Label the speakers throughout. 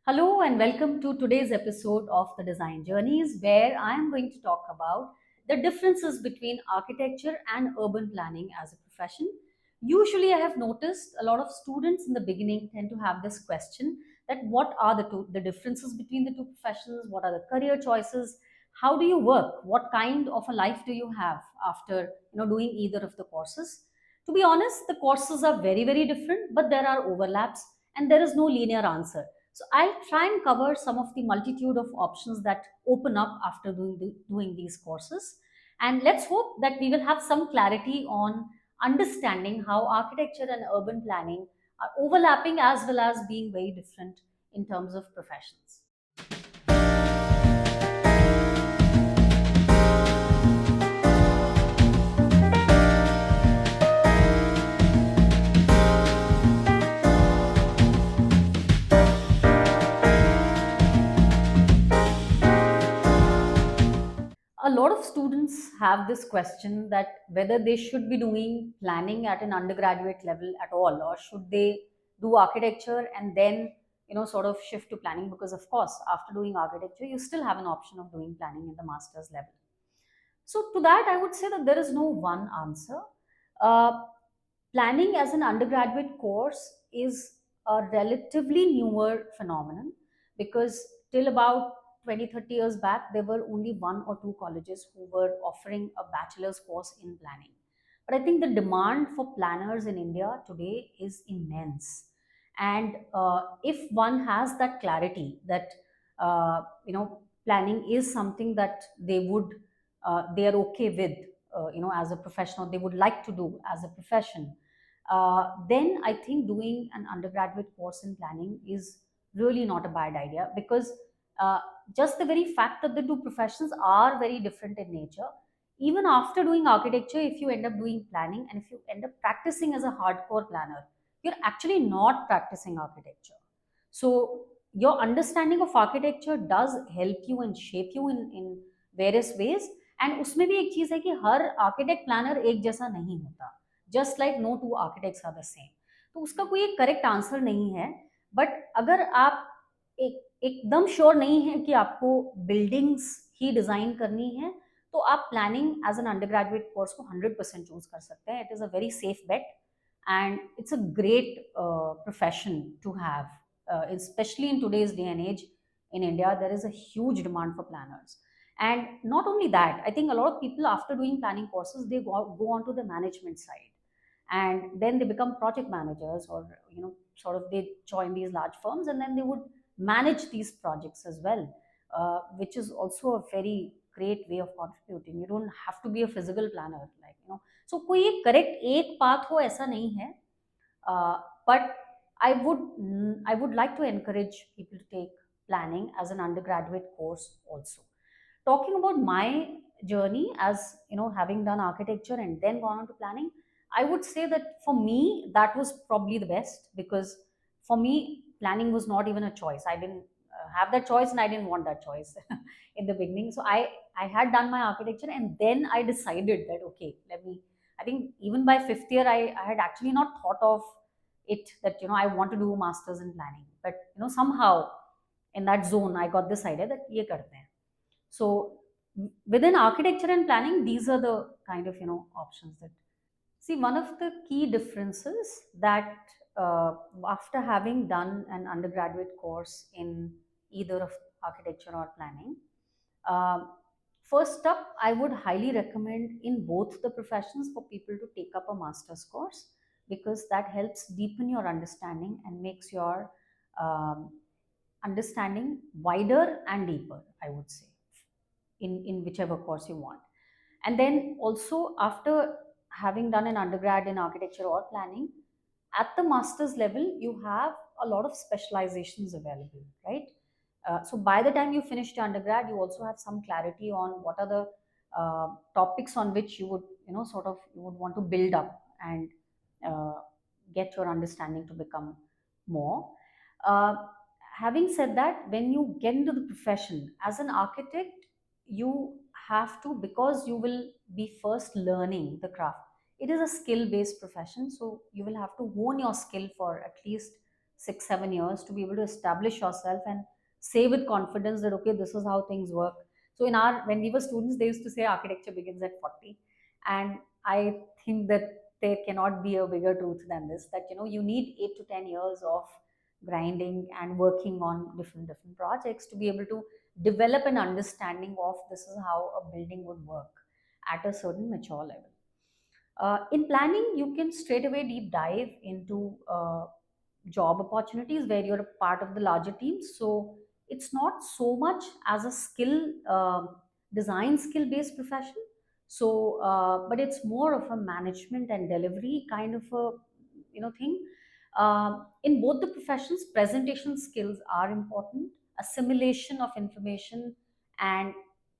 Speaker 1: Hello and welcome to today's episode of the Design Journeys, where I am going to talk about the differences between architecture and urban planning as a profession. Usually, I have noticed a lot of students in the beginning tend to have this question that what are the differences between the two professions? What are the career choices? How do you work? What kind of a life do you have after doing either of the courses? To be honest, the courses are very different, but there are overlaps and there is no linear answer. So I'll try and cover some of the multitude of options that open up after doing these courses. And let's hope that we will have some clarity on understanding how architecture and urban planning are overlapping as well as being very different in terms of professions. A lot of students have this question that whether they should be doing planning at an undergraduate level at all, or should they do architecture and then sort of shift to planning, because of course after doing architecture you still have an option of doing planning in the master's level. So to that I would say that there is no one answer. uh, Planning as an undergraduate course is a relatively newer phenomenon, because till about 20-30 years back there were only one or two colleges who were offering a bachelor's course in planning. But I think the demand for planners in India today is immense. And if one has that clarity that planning is something that they are okay with, as a professional, they would like to do as a profession, then I think doing an undergraduate course in planning is really not a bad idea, because uh, just the very fact that the two professions are very different in nature, even after doing architecture, if you end up doing planning and if you end up practicing as a hardcore planner, you're actually not practicing architecture. So your understanding of architecture does help you and shape you in various ways. And उसमें भी एक चीज है कि हर architect planner एक जैसा नहीं होता, just like no two architects are the same. तो उसका कोई एक करेक्ट आंसर नहीं है। बट अगर आप एकदम श्योर नहीं है कि आपको बिल्डिंग्स ही डिजाइन करनी है, तो आप planning as an undergraduate course को 100% चूज कर सकते हैं। It is a very safe bet and it's a great profession to have, especially in today's day and age. In India there is a huge demand for planners. And not only that, I think a lot of people after doing planning courses, they go on to the management side, and then they become project managers, or sort of they join these large firms and then they would manage these projects as well, which is also a very great way of contributing. You don't have to be a physical planner, so कोई एक correct एक path हो ऐसा नहीं है. But I would like to encourage people to take planning as an undergraduate course also. Talking about my journey, as having done architecture and then gone on to planning, I would say that for me that was probably the best, because for me planning was not even a choice. I didn't have that choice, and I didn't want that choice in the beginning. So I had done my architecture and then I decided that okay, let me, I think even by fifth year I had actually not thought of it that I want to do masters in planning. But somehow in that zone I got this idea that ye karte hain. So within architecture and planning, these are the kind of options that, see, one of the key differences that, after having done an undergraduate course in either of architecture or planning, uh, first up, I would highly recommend in both the professions for people to take up a master's course, because that helps deepen your understanding and makes your um, understanding wider and deeper, I would say, in whichever course you want. And then also, after having done an undergrad in architecture or planning, at the master's level, you have a lot of specializations available, right? So by the time you finish your undergrad, you also have some clarity on what are the topics on which you would, you would want to build up and uh, get your understanding to become more. Uh, Having said that, when you get into the profession as an architect, you have to, because you will be first learning the craft. It is a skill based profession, so you will have to hone your skill for at least 6 7 years to be able to establish yourself and say with confidence that okay, this is how things work. So in our, when we were students, they used to say architecture begins at 40, and I think that there cannot be a bigger truth than this, that you need 8 to 10 years of grinding and working on different projects to be able to develop an understanding of this is how a building would work at a certain mature level. In planning, you can straight away deep dive into job opportunities where you're a part of the larger team. So it's not so much as a skill, design skill based profession. So, but it's more of a management and delivery kind of a thing. In both the professions, presentation skills are important. Assimilation of information and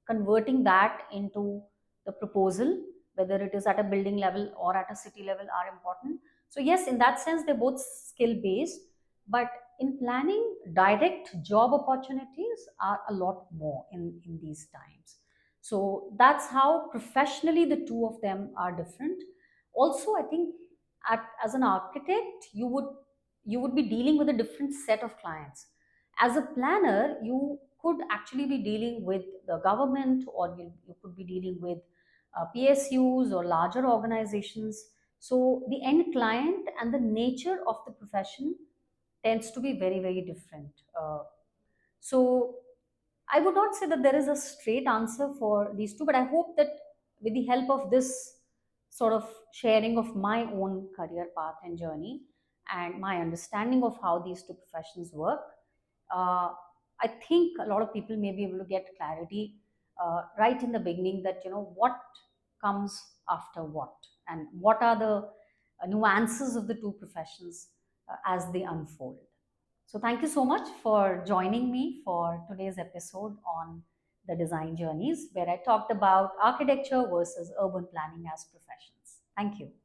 Speaker 1: converting that into the proposal, whether it is at a building level or at a city level, are important. So yes, in that sense, they're both skill based, but in planning, direct job opportunities are a lot more in these times. So that's how professionally the two of them are different. Also, I think as an architect, you would be dealing with a different set of clients. As a planner, you could actually be dealing with the government, or you could be dealing with PSUs or larger organizations. So the end client and the nature of the profession tends to be very, very different. So I would not say that there is a straight answer for these two, but I hope that with the help of this sort of sharing of my own career path and journey and my understanding of how these two professions work, uh, I think a lot of people may be able to get clarity right in the beginning that what comes after what, and what are the nuances of the two professions as they unfold. So, thank you so much for joining me for today's episode on the design journeys, where I talked about architecture versus urban planning as professions. Thank you.